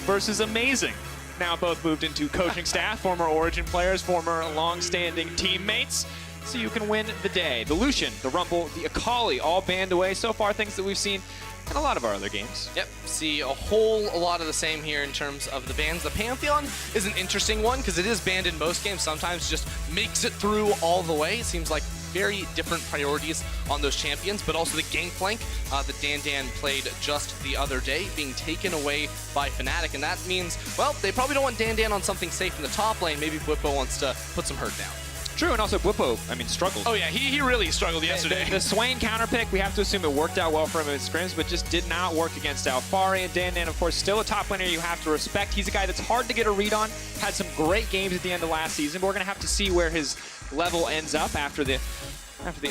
versus Amazing. Now both moved into coaching staff, former Origin players, former long-standing teammates. So you can win the day. The Lucian, the Rumble, the Akali, all banned away. So far, things that we've seen in a lot of our other games. Yep, see a whole lot of the same here in terms of the bans. The Pantheon is an interesting one because it is banned in most games. Sometimes just makes it through all the way. It seems like very different priorities on those champions, but also the Gangplank that Dan played just the other day being taken away by Fnatic, and that means, well, they probably don't want Dan on something safe in the top lane. Maybe Bwipo wants to put some hurt down. True, and also Bwipo, I mean, struggled. Oh yeah, he really struggled yesterday. The Swain counter pick, we have to assume it worked out well for him in scrims, but just did not work against Alfari. And Dan, of course, still a top laner you have to respect. He's a guy that's hard to get a read on. Had some great games at the end of last season, but we're going to have to see where his level ends up after the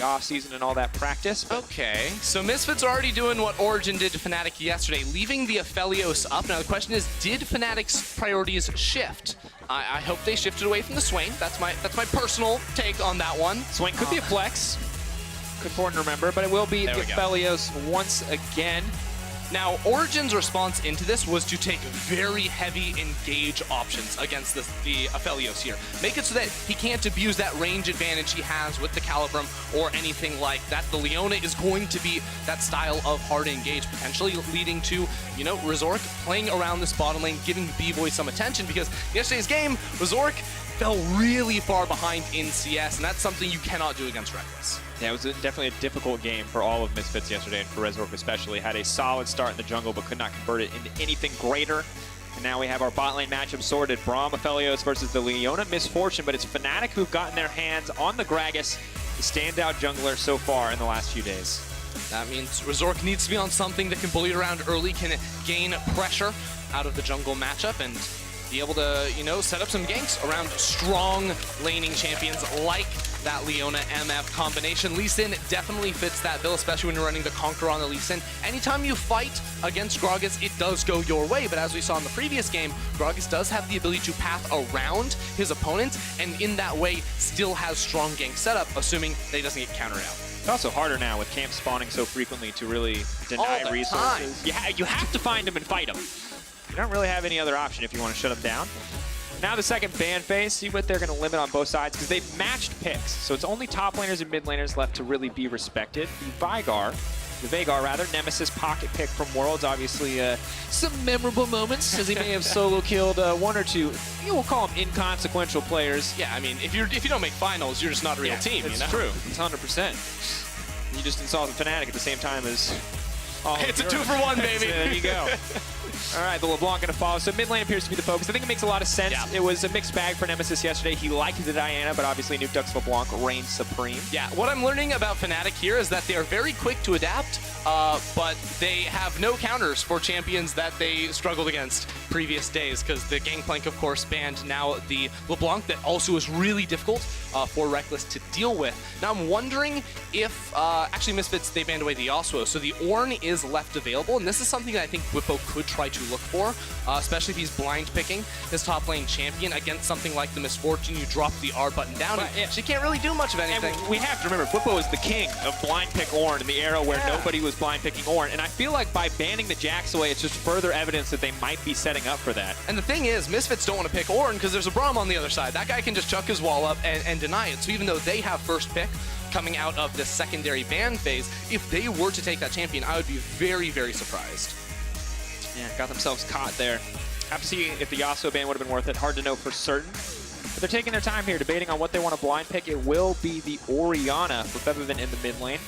off season and all that practice. Okay, so Misfits are already doing what Origin did to Fnatic yesterday, leaving the Aphelios up. Now the question is, did Fnatic's priorities shift? I hope they shifted away from the Swain. That's my personal take on that one. Swain could be a flex. Good point to remember, but it will be the Aphelios once again. Now, Origin's response into this was to take very heavy engage options against the Aphelios here. Make it so that he can't abuse that range advantage he has with the Calibrum or anything like that. The Leona is going to be that style of hard engage, potentially leading to, you know, Razork playing around this bottom lane, giving Bvoy some attention, because yesterday's game, Razork fell really far behind in CS, and that's something you cannot do against Rekkles. Yeah, it was definitely a difficult game for all of Misfits yesterday, and for Razork especially. Had a solid start in the jungle, but could not convert it into anything greater. And now we have our bot lane matchup sorted. Braum, Aphelios versus the Leona Misfortune, but it's Fnatic who've gotten their hands on the Gragas, the standout jungler so far in the last few days. That means Razork needs to be on something that can bully around early, can gain pressure out of the jungle matchup, and be able to, you know, set up some ganks around strong laning champions like that Leona MF combination. Lee Sin definitely fits that bill, especially when you're running the Conqueror on the Lee Sin. Anytime you fight against Gragas, it does go your way, but as we saw in the previous game, Gragas does have the ability to path around his opponent, and in that way still has strong gank setup, assuming that he doesn't get countered out. It's also harder now with camps spawning so frequently to really deny resources. You have to find them and fight them. You don't really have any other option if you want to shut them down. Now the second ban phase, see what they're going to limit on both sides, because they've matched picks. So it's only top laners and mid laners left to really be respected. The Veigar, Nemesis pocket pick from Worlds, obviously some memorable moments, as he may have solo killed one or two, we'll call them inconsequential players. Yeah, I mean, if you don't make finals, you're just not a real team, it's you know? True, it's 100%. You just install the Fnatic at the same time as it's a 2-for-1, baby. There you go. All right, the LeBlanc going to follow. So mid lane appears to be the focus. I think it makes a lot of sense. Yeah. It was a mixed bag for Nemesis yesterday. He liked the Diana, but obviously Nuke Duck's LeBlanc reigns supreme. Yeah, what I'm learning about Fnatic here is that they are very quick to adapt, but they have no counters for champions that they struggled against previous days, because the Gangplank, of course, banned now the LeBlanc that also is really difficult for Rekkles to deal with. Now I'm wondering if, actually Misfits, they banned away the Yasuo, so the Ornn is left available, and this is something that I think Bwipo could try to look for, especially if he's blind picking his top lane champion against something like the Misfortune. You drop the R button down, and she can't really do much of anything. And we have to remember, Bwipo is the king of blind pick Ornn in the era where nobody was blind picking Ornn, and I feel like by banning the Jax away, it's just further evidence that they might be setting up for that. And the thing is, Misfits don't want to pick Ornn because there's a Braum on the other side. That guy can just chuck his wall up and deny it. So even though they have first pick coming out of this secondary ban phase, if they were to take that champion, I would be very, very surprised. Yeah, got themselves caught there. Have to see if the Yasuo ban would have been worth it. Hard to know for certain. But they're taking their time here, debating on what they want to blind pick. It will be the Orianna for Febiven in the mid lane.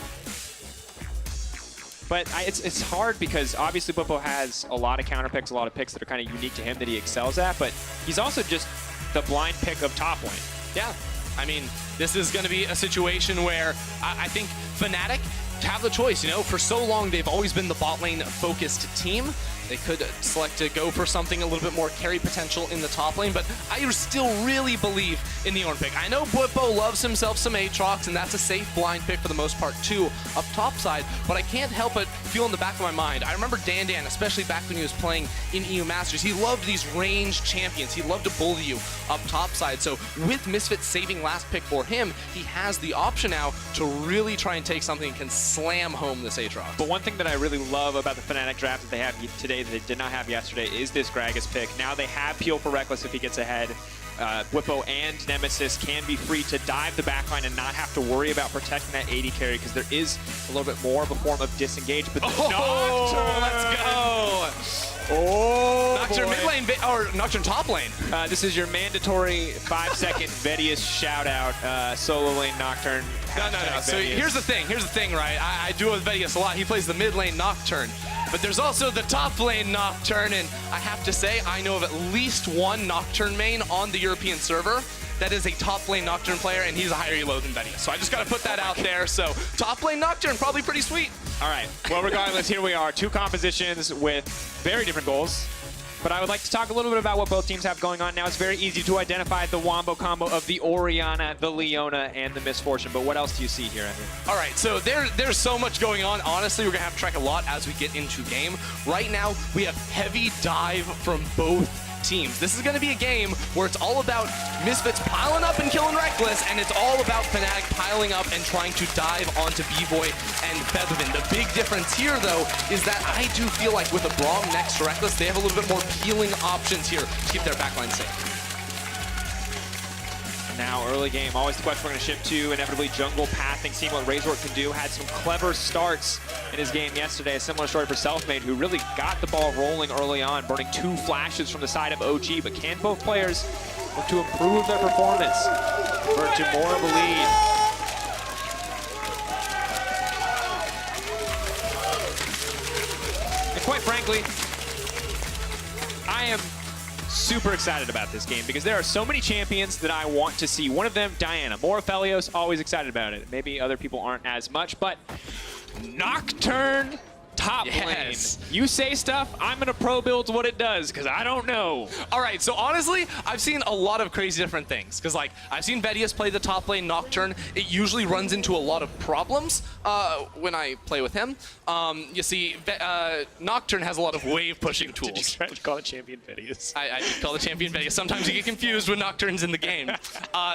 But it's hard because obviously Bwipo has a lot of counter picks, a lot of picks that are kind of unique to him that he excels at, but he's also just the blind pick of top lane. Yeah, I mean, this is going to be a situation where I think Fnatic have the choice, you know, for so long they've always been the bot lane focused team. They could select to go for something a little bit more carry potential in the top lane, but I still really believe in the Ornn pick. I know Bwipo loves himself some Aatrox, and that's a safe blind pick for the most part too, up top side, but I can't help but feel in the back of my mind. I remember Dan, especially back when he was playing in EU Masters, he loved these ranged champions. He loved to bully you up top side. So with Misfits saving last pick for him, he has the option now to really try and take something and can slam home this Aatrox. But one thing that I really love about the Fnatic draft that they have today today that they did not have yesterday is this Gragas pick. Now they have Peel for Rekkles if he gets ahead. Bwipo and Nemesis can be free to dive the backline and not have to worry about protecting that AD carry because there is a little bit more of a form of disengage. But Nocturne, let's go! Oh, Nocturne mid lane, or Nocturne top lane. This is your mandatory 5-second Vedius shout out. Solo lane Nocturne. No. So here's the thing, right? I do it with Vedius a lot. He plays the mid lane Nocturne. But there's also the top lane Nocturne, and I have to say, I know of at least one Nocturne main on the European server that is a top lane Nocturne player, and he's a higher elo than Vedius. So I just got to put that out there. So top lane Nocturne, probably pretty sweet. All right. Well, regardless, here we are. Two compositions with very different goals. But I would like to talk a little bit about what both teams have going on now. It's very easy to identify the wombo combo of the Orianna, the Leona, and the Misfortune. But what else do you see here? All right, so there's so much going on. Honestly, we're going to have to track a lot as we get into game. Right now, we have heavy dive from both teams. This is going to be a game where it's all about Misfits piling up and killing Rekkles, and it's all about Fnatic piling up and trying to dive onto Bvoy and Febiven. The big difference here, though, is that I do feel like with a Braum next to Rekkles, they have a little bit more peeling options here to keep their backline safe. Now, early game, always the question we're going to shift to, inevitably jungle pathing, seeing what Razork can do. Had some clever starts in his game yesterday. A similar story for Selfmade, who really got the ball rolling early on, burning 2 flashes from the side of OG. But can both players look to improve their performance? Convert to more of a lead. And quite frankly, I am super excited about this game because there are so many champions that I want to see. One of them, Diana. More Aphelios, always excited about it. Maybe other people aren't as much, but Nocturne top lane. You say stuff, I'm gonna pro build what it does because I don't know. All right, so honestly, I've seen a lot of crazy different things because like I've seen Vedius play the top lane Nocturne. It usually runs into a lot of problems when I play with him. You see, Nocturne has a lot of wave pushing tools. Did you try to call it champion Vedius? I did call the champion Vedius. Sometimes you get confused when Nocturne's in the game.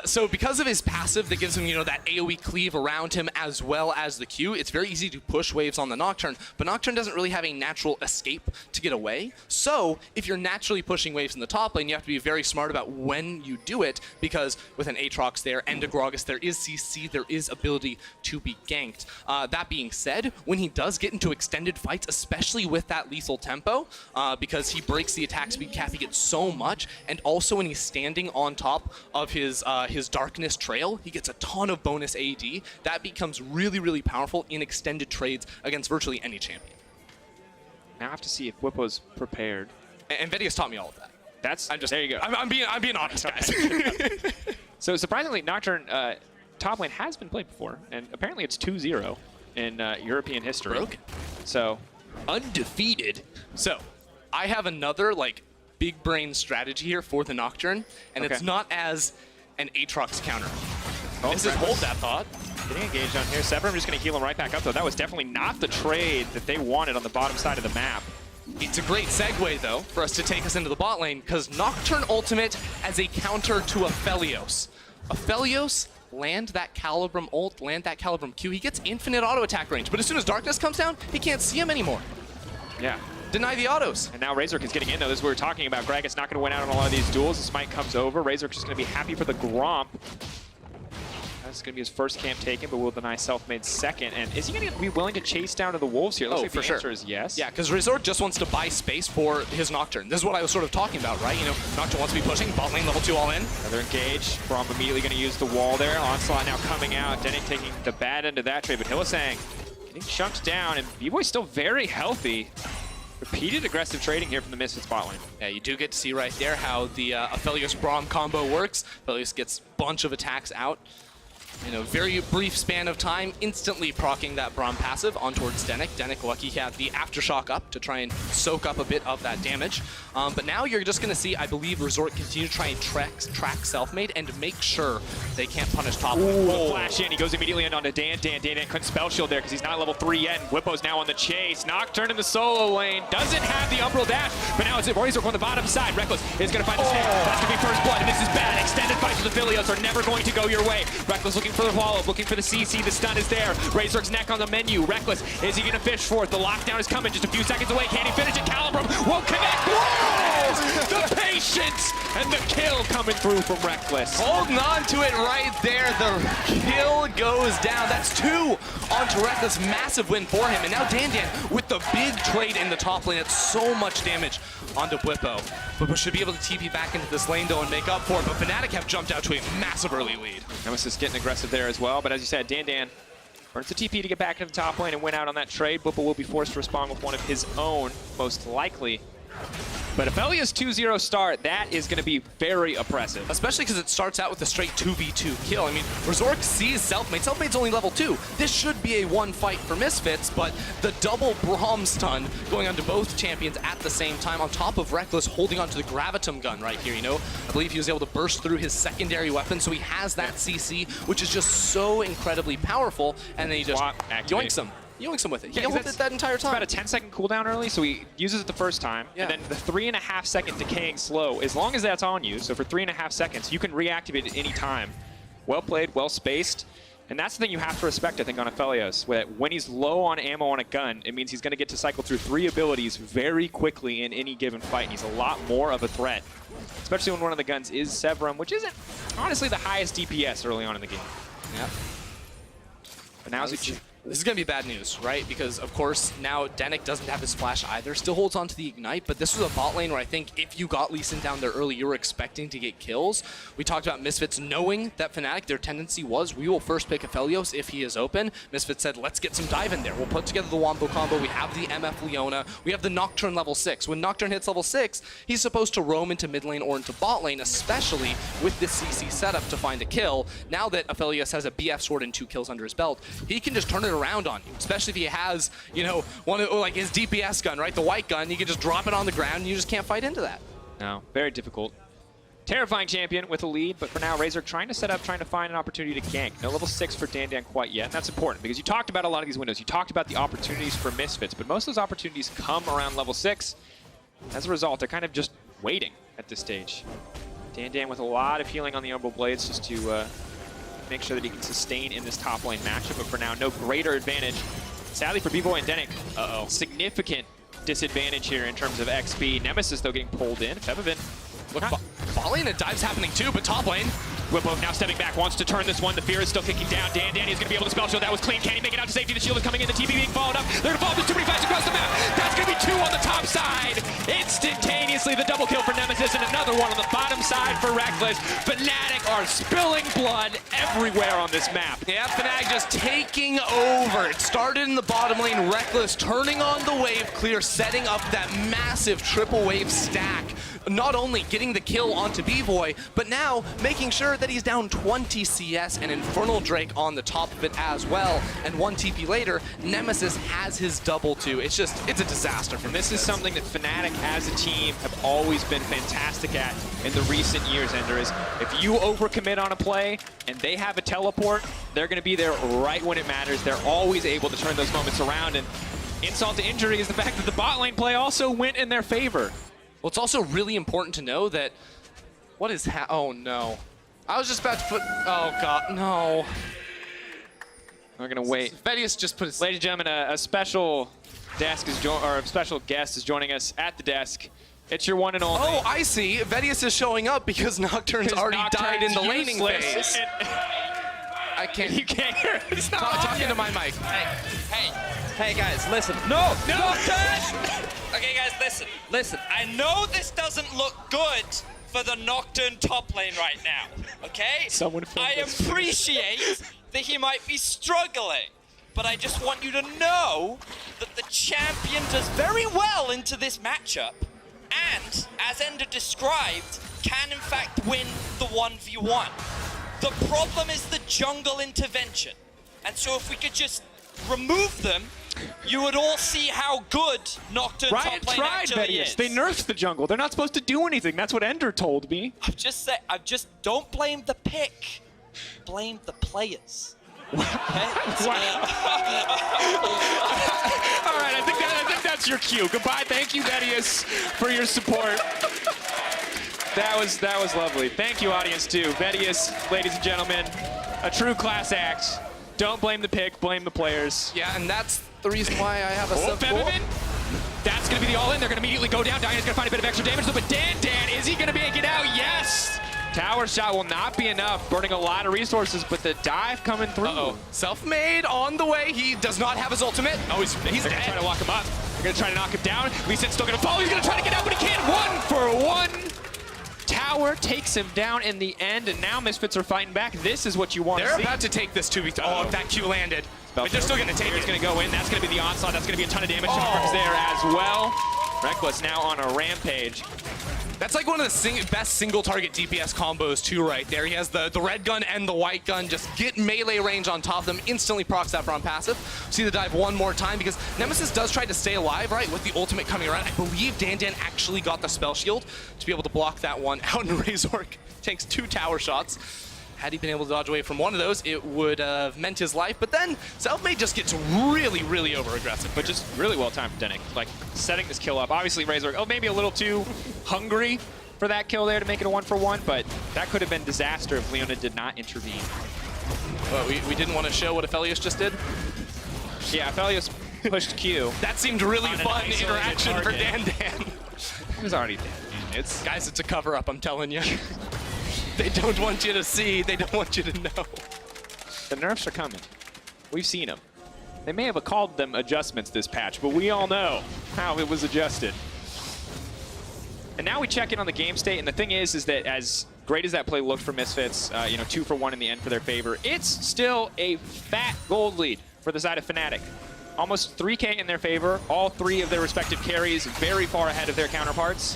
So because of his passive that gives him, you know, that AoE cleave around him as well as the Q, it's very easy to push waves on the Nocturne, but Nocturne doesn't really have a natural escape to get away. So if you're naturally pushing waves in the top lane, you have to be very smart about when you do it, because with an Aatrox there and a Gragas, there is CC, there is ability to be ganked. That being said, when he does get into extended fights, especially with that lethal tempo, because he breaks the attack speed cap, he gets so much, and also when he's standing on top of his darkness trail, he gets a ton of bonus AD. That becomes really, really powerful in extended trades against virtually any champion. Now I have to see if Bwipo's prepared. And Vedius taught me all of that. There you go. I'm being honest, guys. So surprisingly, Nocturne top lane has been played before, and apparently it's 2-0 in European history. Broken. So undefeated. So I have another like big brain strategy here for the Nocturne, and it's not as an Aatrox counter. This is hold that thought. Getting engaged on here. Severum just going to heal him right back up, though. That was definitely not the trade that they wanted on the bottom side of the map. It's a great segue, though, for us to take us into the bot lane, because Nocturne ultimate as a counter to Aphelios. Aphelios, land that Calibrum ult, land that Calibrum Q. He gets infinite auto attack range, but as soon as darkness comes down, he can't see him anymore. Yeah. Deny the autos. And now Razork is getting in, though. This is what we were talking about. Gragas not going to win out on a lot of these duels. This Smite comes over. Razork just going to be happy for the Gromp. That's going to be his first camp taken, but will deny Selfmade second. And is he going to be willing to chase down to the Wolves here? Looks like the answer is yes. Yeah, because Razork just wants to buy space for his Nocturne. This is what I was sort of talking about, right? You know, Nocturne wants to be pushing, bot lane level 2 all in. Another engage. Braum immediately going to use the wall there. Onslaught now coming out. Denyk taking the bad end of that trade, but Hylissang getting chunked down, and Bvoy still very healthy. Repeated aggressive trading here from the Misfits bot lane. Yeah, you do get to see right there how the Aphelios Braum combo works. Aphelios gets a bunch of attacks out in a very brief span of time, instantly proccing that Braum passive on towards Denyk. Denyk lucky he had the Aftershock up to try and soak up a bit of that damage. But now you're just going to see, I believe, Razork continue to try and track Selfmade and make sure they can't punish top lane. Will flash in. He goes immediately in onto Dan. Dan couldn't spell shield there because he's not level 3 yet. And Bwipo's now on the chase. Nocturne in the solo lane. Doesn't have the Umbral dash, but now it's Razork on the bottom side. Rekkles is going to find the snare. That's going to be first blood, and this is bad. Extended fights with Aphelios are never going to go your way. Rekkles will looking for the follow-up, looking for the CC. The stun is there. Razork's neck on the menu. Rekkles, is he going to fish for it? The lockdown is coming just a few seconds away. Can he finish it? Calibrum won't connect. Whoa! The patience and the kill coming through from Rekkles. Holding on to it right there. The kill goes down. That's 2 onto Rekkles. Massive win for him. And now Dandan with the big trade in the top lane. It's so much damage onto Bwipo. Bwipo should be able to TP back into this lane though and make up for it. But Fnatic have jumped out to a massive early lead. Nemesis getting aggressive there as well. But as you said, Dandan burns the TP to get back into the top lane and win out on that trade. Bwipo will be forced to respond with one of his own, most likely. But Aphelios 2-0 start, that is going to be very oppressive. Especially because it starts out with a straight 2v2 kill. I mean, Razork sees Selfmade. Selfmade's only level 2. This should be a one fight for Misfits, but the double Braum stun going onto both champions at the same time, on top of Rekkles holding onto the Gravitum gun right here, you know? I believe he was able to burst through his secondary weapon, so he has that CC, which is just so incredibly powerful, and then he just yoinks him. Yoinks him with it. He held it that entire time. It's about a 10-second cooldown early, so he uses it the first time, and then the 3.5-second decaying slow, as long as that's on you, so for 3.5 seconds, you can reactivate it any time. Well played, well spaced, and that's the thing you have to respect, I think, on Aphelios. When he's low on ammo on a gun, it means he's going to get to cycle through 3 abilities very quickly in any given fight, and he's a lot more of a threat, especially when one of the guns is Severum, which isn't, honestly, the highest DPS early on in the game. Yeah. But now this is going to be bad news, right? Because, of course, now Denyk doesn't have his flash either. Still holds on to the Ignite, but this was a bot lane where I think if you got Lee Sin down there early, you were expecting to get kills. We talked about Misfits knowing that Fnatic, their tendency was, we will first pick Aphelios if he is open. Misfits said, let's get some dive in there. We'll put together the Wombo combo. We have the MF Leona. We have the Nocturne level 6. When Nocturne hits level 6, he's supposed to roam into mid lane or into bot lane, especially with this CC setup to find a kill. Now that Aphelios has a BF sword and 2 kills under his belt, he can just turn it around on you, especially if he has, you know, one of, like his DPS gun, right? The white gun, you can just drop it on the ground and you just can't fight into that. No, very difficult. Terrifying champion with a lead, but for now, Razork trying to set up, trying to find an opportunity to gank. No level 6 for Dandan quite yet, and that's important because you talked about a lot of these windows. You talked about the opportunities for Misfits, but most of those opportunities come around level 6. As a result, they're kind of just waiting at this stage. Dandan with a lot of healing on the Umbral Blades just to make sure that he can sustain in this top lane matchup, but for now, no greater advantage. Sadly for Bvoy and Denyk, significant disadvantage here in terms of XP. Nemesis, though, getting pulled in. Febiven. Look, bot lane and dive's happening too, but top lane. Bwipo now stepping back, wants to turn this one. The fear is still kicking down. Dandan is going to be able to spell shield. That was clean. Can he make it out to safety? The shield is coming in. The TP being followed up. They're going to fall. There's too many fights across the map. That's going to be 2 on the top side. Instantaneously, the double kill for Nemesis and another one on the bottom side for Rekkles. Fnatic are spilling blood everywhere on this map. Yeah, Fnatic just taking over. It started in the bottom lane. Rekkles turning on the wave clear, setting up that massive triple wave stack. Not only getting the kill onto Bvoy, but now making sure that he's down 20 CS and Infernal Drake on the top of it as well. And 1 TP later, Nemesis has his double too. It's a disaster for This is something that Fnatic as a team have always been fantastic at in the recent years, Ender, is if you overcommit on a play and they have a teleport, they're going to be there right when it matters. They're always able to turn those moments around, and insult to injury is the fact that the bot lane play also went in their favor. Well, it's also really important to know that, oh no. I was just about to put, oh god, no. We're gonna wait. Vedius just put his... Ladies and gentlemen, a special desk is a special guest is joining us at the desk. It's your one and only. Oh, I see. Vedius is showing up because Nocturne's already died in the laning phase. I can't. You can't hear it. It's not talking to my mic. Hey guys, listen. No! Okay guys, listen. I know this doesn't look good for the Nocturne top lane right now, okay? I appreciate that he might be struggling, but I just want you to know that the champion does very well into this matchup, and, as Ender described, can in fact win the 1v1. The problem is the jungle intervention, and so if we could just remove them, you would all see how good Nocturne top lane actually is. They nerfed the jungle. They're not supposed to do anything. That's what Ender told me. I'm just don't blame the pick. Blame the players. Okay? All right, I think that's your cue. Goodbye. Thank you, Vedius, for your support. That was lovely. Thank you, audience, too. Vedius, ladies and gentlemen. A true class act. Don't blame the pick, blame the players. Yeah, and that's the reason why I have a Febiven. That's going to be the all-in. They're going to immediately go down. Diana's going to find a bit of extra damage. But Dan, is he going to make it out? Yes! Tower shot will not be enough, burning a lot of resources, but the dive coming through. Uh-oh. Selfmade on the way. He does not have his ultimate. Oh, he's They're dead. going to try to lock him up. They're going to try to knock him down. Lee's still going to fall. He's going to try to get out, but he can't. 1-for-1. Tower takes him down in the end, and now Misfits are fighting back. This is what you want to see. They're about to take this 2v3. Oh, if that Q landed. But they're still going to take it. It's going to go in. That's going to be the onslaught. That's going to be a ton of damage to Arms there as well. Rekkles now on a rampage. That's like one of the best single-target DPS combos, too, right there. He has the red gun and the white gun. Just get melee range on top of them. Instantly procs that Braum passive. See the dive one more time because Nemesis does try to stay alive, right, with the ultimate coming around. I believe Dan actually got the spell shield to be able to block that one out, and Razork takes 2 tower shots. Had he been able to dodge away from one of those, it would have meant his life. But then Selfmade just gets really over-aggressive. But just really well timed for Denyk. Like, setting this kill up. Obviously, Razork, maybe a little too hungry for that kill there to make it a 1-for-1, but that could have been disaster if Leona did not intervene. Well, we didn't want to show what Aphelios just did. Yeah, Aphelios pushed Q. That seemed really fun interaction for Dan. He was already dead. Guys, it's a cover-up, I'm telling you. They don't want you to see. They don't want you to know. The nerfs are coming. We've seen them. They may have called them adjustments this patch, but we all know how it was adjusted. And now we check in on the game state, and the thing is that as great as that play looked for Misfits, 2-for-1 in the end for their favor, it's still a fat gold lead for the side of Fnatic. Almost 3K in their favor. All 3 of their respective carries very far ahead of their counterparts.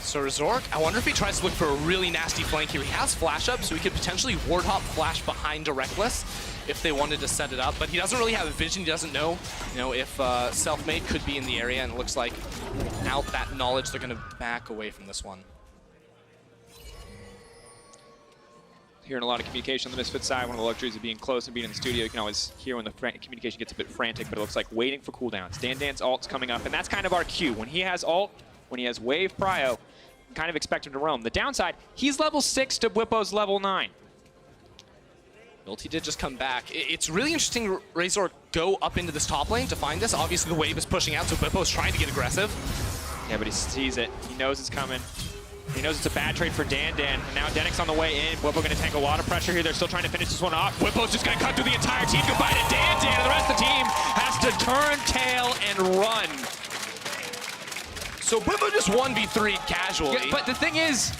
So Razork, I wonder if he tries to look for a really nasty flank here. He has flash up, so he could potentially ward hop flash behind a Rekkles if they wanted to set it up. But he doesn't really have a vision. He doesn't know, if Selfmade could be in the area. And it looks like without that knowledge, they're going to back away from this one. Hearing a lot of communication on the Misfits side. One of the luxuries of being close and being in the studio. You can always hear when the communication gets a bit frantic, but it looks like waiting for cooldowns. Dan's ult's coming up, and that's kind of our cue. When he has ult, when he has wave prio, kind of expect him to roam. The downside, he's level 6 to Bwipo's level 9. Ulti did just come back. It's really interesting Razork go up into this top lane to find this. Obviously the wave is pushing out, so Bwipo's trying to get aggressive. Yeah, but he sees it. He knows it's coming. He knows it's a bad trade for Dan. And now Denyk's on the way in. Bwipo going to tank a lot of pressure here. They're still trying to finish this one off. Bwipo's just going to cut through the entire team. Goodbye to Dan, and the rest of the team has to turn tail and run. So Bwipo just 1v3'd casually. Yeah, but the thing is,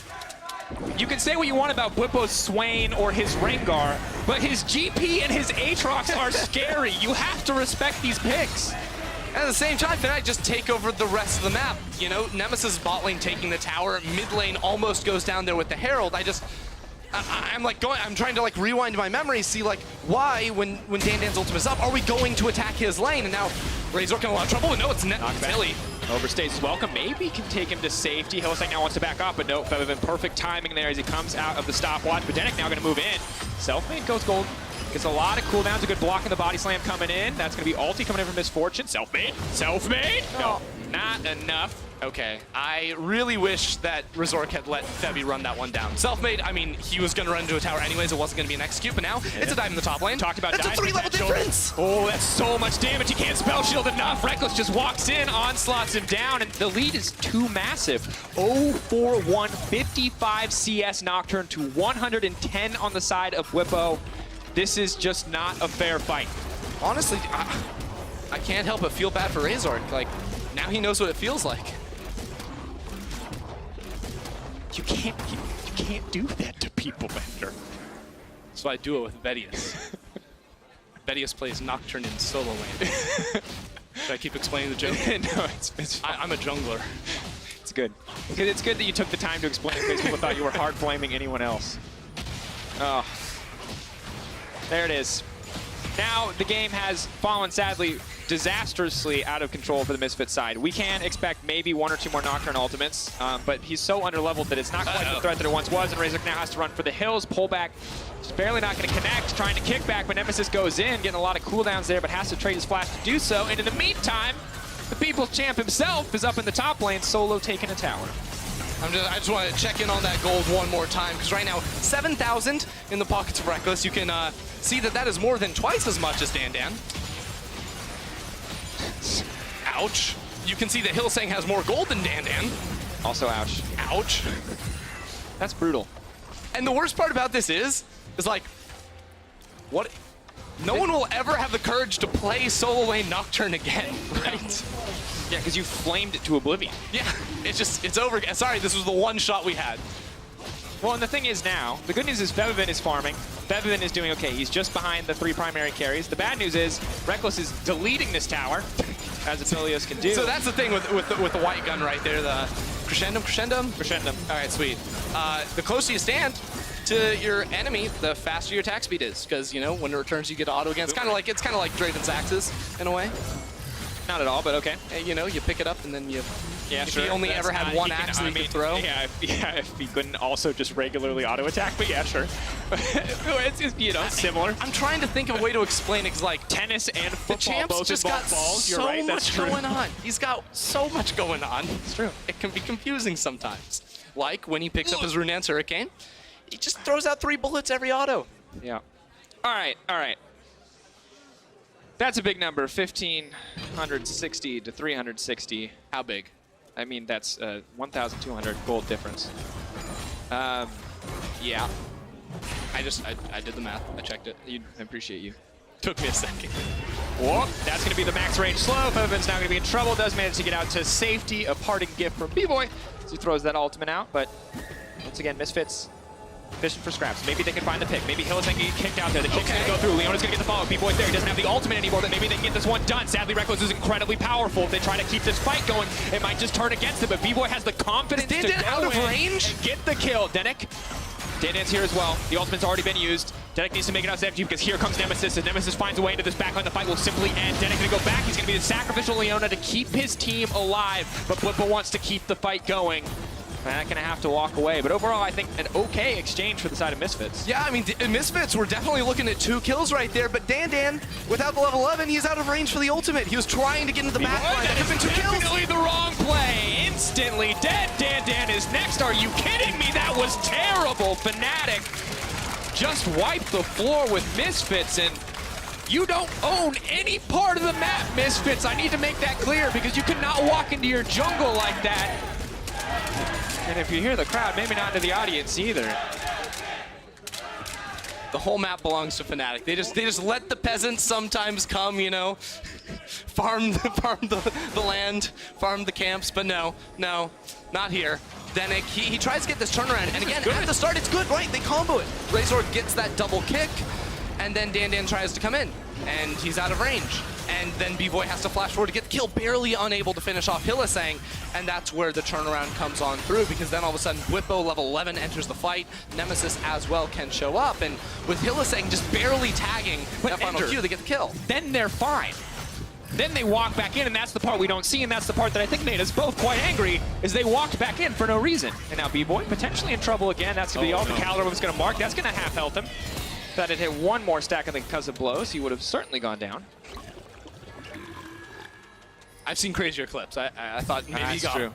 you can say what you want about Bwipo's Swain or his Rengar, but his GP and his Aatrox are scary. You have to respect these picks. And at the same time, Fnatic just take over the rest of the map. Nemesis bot lane taking the tower, mid lane almost goes down there with the Herald. I'm trying to rewind my memory, see why when Dan's ultimate is up, are we going to attack his lane? And now Razork in a lot of trouble. No, it's Nelly. Overstays his welcome. Maybe can take him to safety. Hylissang now wants to back up, but no, Febiven perfect timing there as he comes out of the stopwatch. But Denyk now going to move in. Selfmade goes gold. Gets a lot of cooldowns. A good block in the body slam coming in. That's going to be ulti coming in from Misfortune. Selfmade. No, not enough. Okay, I really wish that Razork had let Febi run that one down. Selfmade, I mean, he was going to run into a tower anyways. It wasn't going to be an execute, but now it's a dive in the top lane. Talked about that's a 3-level difference. Oh, that's so much damage. He can't spell shield enough. Rekkles just walks in, onslaughts him down, and the lead is too massive. 0-4-1, 55 CS Nocturne to 110 on the side of Bwipo. This is just not a fair fight. Honestly, I can't help but feel bad for Razork. Now he knows what it feels like. You can't do that to people, Bender. That's why I do it with Vedius. Vedius plays Nocturne in solo lane. Should I keep explaining the joke? No, it's I'm a jungler. It's good. It's good that you took the time to explain it because people thought you were hard flaming anyone else. Oh. There it is. Now the game has fallen, sadly, disastrously out of control for the Misfits side. We can expect maybe 1 or 2 more Nocturne ultimates, but he's so underleveled that it's not quite the threat that it once was, and Razork now has to run for the hills, pull back. Just barely not going to connect, trying to kick back, but Nemesis goes in, getting a lot of cooldowns there, but has to trade his flash to do so, and in the meantime, the People's Champ himself is up in the top lane, solo taking a tower. I just want to check in on that gold one more time, because right now, 7,000 in the pockets of Rekkles. You can see that is more than twice as much as Dan. Ouch. You can see that Hylissang has more gold than Dan. Also ouch. Ouch. That's brutal. And the worst part about this is like, what? No one will ever have the courage to play solo lane Nocturne again, right? Yeah, because you flamed it to oblivion. Yeah, it's over. Sorry, this was the one shot we had. Well, and the thing is now, the good news is Febiven is farming. Febiven is doing okay. He's just behind the 3 primary carries. The bad news is Rekkles is deleting this tower, as Aphelios can do. So that's the thing with the white gun right there, the crescendum. All right, sweet. The closer you stand to your enemy, the faster your attack speed is, because you know when it returns, you get auto again. It's kind of like Draven's axes in a way. Not at all, but okay. You know, you pick it up and then you. Yeah, if sure. he only ever had one axe that he could throw. Yeah, if he couldn't also just regularly auto attack, but yeah, sure. It's just, you know, similar. I'm trying to think of a way to explain it, because like tennis and football the champs both just involve got balls. You're so right, that's much true. going on. He's got so much going on. It's true. It can be confusing sometimes. Like when he picks up his Rune's Hurricane, he just throws out 3 bullets every auto. Yeah. All right. That's a big number, 1,560 to 360. How big? I mean, that's 1,200 gold difference. Yeah. I did the math. I checked it. I appreciate you. Took me a second. Whoop, that's going to be the max range slow. Febiven's now going to be in trouble. Does manage to get out to safety. A parting gift from Bvoy as he throws that ultimate out. But once again, Misfits fishing for scraps. Maybe they can find the pick. Maybe Hylissang can get kicked out there. The kick's going to go through. Leona's going to get the follow. Bvoy's there. He doesn't have the ultimate anymore, but maybe they can get this one done. Sadly, Rekkles is incredibly powerful. If they try to keep this fight going, it might just turn against him. But Bvoy has the confidence to go out of in range and get the kill. Denyk. Dan's here as well. The ultimate's already been used. Denyk needs to make it out to FG because here comes Nemesis. As Nemesis finds a way into this backline, the fight will simply end. Denyk going to go back. He's going to be the sacrificial Leona to keep his team alive. But Bwipo wants to keep the fight going. Fnatic gonna have to walk away, but overall I think an okay exchange for the side of Misfits. Yeah, I mean, Misfits were definitely looking at 2 kills right there, but Dan, without the level 11, he's out of range for the ultimate. He was trying to get into the backline. That could have been 2 kills. Definitely the wrong play. Instantly dead. Dan is next. Are you kidding me? That was terrible. Fnatic just wiped the floor with Misfits, and you don't own any part of the map, Misfits. I need to make that clear because you cannot walk into your jungle like that. And if you hear the crowd, maybe not to the audience either. The whole map belongs to Fnatic. They just let the peasants sometimes come, you know, farm the land, farm the camps, but no, not here. Denyk, he tries to get this turnaround, and again, at the start it's good, right? They combo it. Razork gets that double kick, and then Dan tries to come in, and he's out of range. And then Bvoy has to flash forward to get the kill, barely unable to finish off Hylissang, and that's where the turnaround comes on through, because then all of a sudden Bwipo, level 11, enters the fight. Nemesis as well can show up, and with Hylissang just barely tagging that final Q, they get the kill. Then they're fine. Then they walk back in, and that's the part we don't see, and that's the part that I think made us both quite angry, is they walked back in for no reason. And now Bvoy potentially in trouble again. That's going to be all the caliber was going to mark. That's going to half health him. If that had hit one more stack of the concussive blows, he would have certainly gone down. I've seen crazier clips. I thought maybe he got true.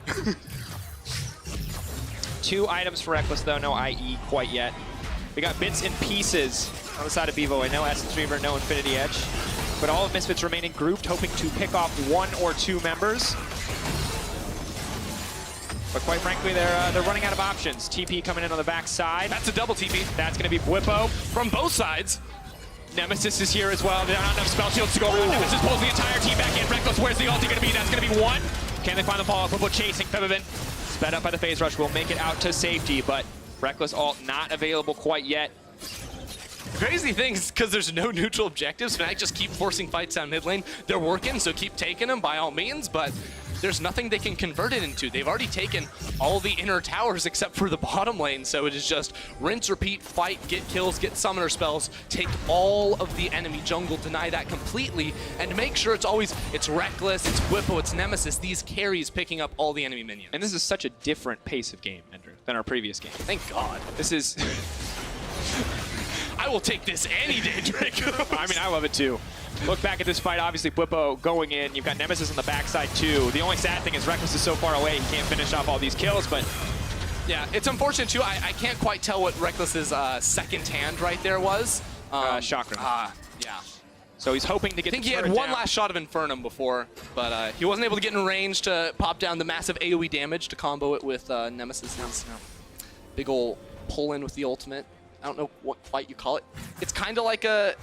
2 items for Rekkles, though. No IE quite yet. We got bits and pieces on the side of Bvoy. No Essence Reaver, no Infinity Edge. But all of Misfits remaining grouped, hoping to pick off 1 or 2 members. But quite frankly, they're running out of options. TP coming in on the backside. That's a double TP. That's going to be Bwipo. From both sides. Nemesis is here as well. There are not enough spell shields to go around. Nemesis pulls the entire team back in. Rekkles, where's the ulti going to be? That's going to be 1. Can they find the follow-up? Bwipo chasing Febiven. Sped up by the phase rush. Will make it out to safety, but Rekkles ult not available quite yet. Crazy things, because there's no neutral objectives. Fnatic just keep forcing fights down mid lane. They're working, so keep taking them by all means, but there's nothing they can convert it into. They've already taken all the inner towers except for the bottom lane, so it is just rinse, repeat, fight, get kills, get summoner spells, take all of the enemy jungle, deny that completely, and make sure it's Rekkles, it's Bwipo, it's Nemesis, these carries picking up all the enemy minions. And this is such a different pace of game, Andrew, than our previous game. Thank God. This is... I will take this any day, Drakos. I mean, I love it too. Look back at this fight, obviously Bwipo going in. You've got Nemesis on the backside too. The only sad thing is Rekkles is so far away, he can't finish off all these kills, but Yeah, it's unfortunate too. I can't quite tell what Rekkles' second hand right there was. Chakra. Yeah. So he's hoping to get. I think he had one last shot of Infernum before, but he wasn't able to get in range to pop down the massive AoE damage to combo it with Nemesis. Big ol' pull in with the ultimate. I don't know what quite you call it. It's kind of like a.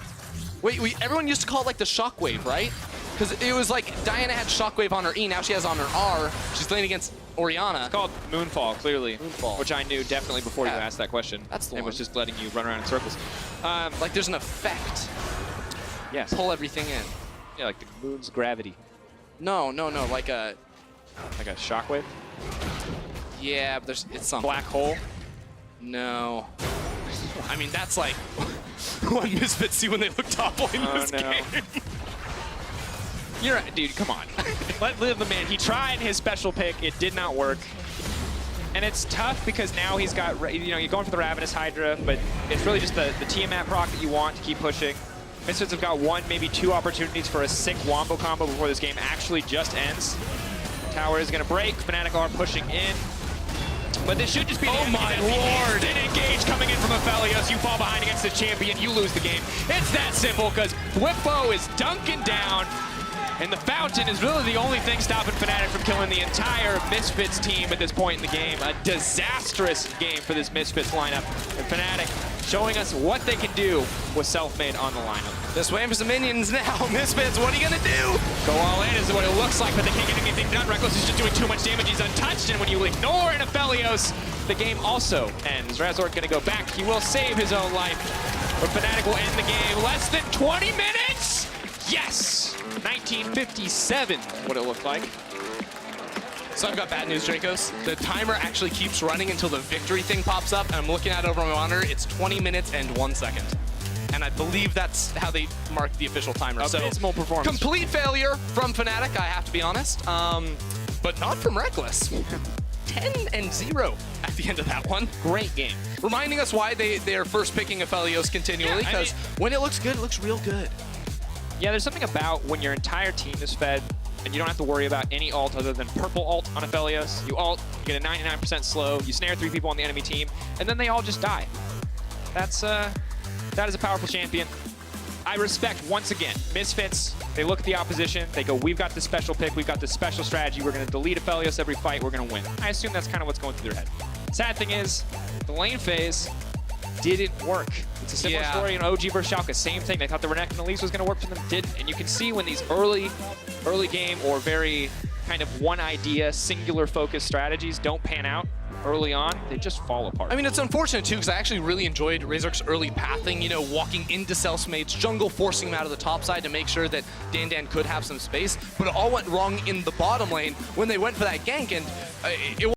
Everyone used to call it like the Shockwave, right? Because it was like Diana had Shockwave on her E, now she has on her R. She's playing against Orianna. It's called Moonfall, clearly. Moonfall. Which I knew definitely before you asked that question. That's the one. It was just letting you run around in circles. Like there's an effect. Yes. Pull everything in. Yeah, like the moon's gravity. No, like a... Like a shockwave? Yeah, but it's something. Black hole? No. I mean, that's like what Misfits see when they look top lane in this game. You're right, dude, come on. Let live the man. He tried his special pick. It did not work. And it's tough because now he's got, you know, you're going for the Ravenous Hydra, but it's really just the Tiamat proc that you want to keep pushing. Misfits have got one, maybe two opportunities for a sick wombo combo before this game actually just ends. Tower is going to break. Fnatic are pushing in. But this should just be the oh my lord! An engage coming in from Aphelios. You fall behind against the champion, you lose the game. It's that simple because Bwipo is dunking down. And the fountain is really the only thing stopping Fnatic from killing the entire Misfits team at this point in the game. A disastrous game for this Misfits lineup. And Fnatic showing us what they can do with Selfmade on the lineup. Just waiting for some minions now. Misfits, what are you gonna do? Go all in is what it looks like, but they can't get anything done. Rekkles is just doing too much damage. He's untouched, and when you ignore an Aphelios, the game also ends. Razork gonna go back. He will save his own life, but Fnatic will end the game. Less than 20 minutes! Yes! 1957, what it looked like. So I've got bad news, Drakos. The timer actually keeps running until the victory thing pops up, and I'm looking at it over my monitor. It's 20 minutes and 1 second. And I believe that's how they mark the official timer. Abysmal performance. Complete failure from Fnatic, I have to be honest. But not from Rekkles. 10-0 at the end of that one. Great game. Reminding us why they're first picking Aphelios continually, because when it looks good, it looks real good. Yeah, there's something about when your entire team is fed and you don't have to worry about any ult other than purple ult on Aphelios. You ult, you get a 99% slow, you snare 3 people on the enemy team, and then they all just die. That is a powerful champion. I respect, once again, Misfits. They look at the opposition, they go, we've got this special pick, we've got this special strategy, we're going to delete Aphelios every fight, we're going to win. I assume that's kind of what's going through their head. Sad thing is, the lane phase didn't work. It's a similar story in OG versus Schalke. Same thing. They thought the Renekton Elise was going to work for them. Didn't. And you can see when these early game or very kind of one idea, singular focused strategies don't pan out early on, they just fall apart. I mean, it's unfortunate too, because I actually really enjoyed Razork's early pathing, you know, walking into Selfmade's jungle, forcing him out of the top side to make sure that Dan could have some space. But it all went wrong in the bottom lane when they went for that gank, and it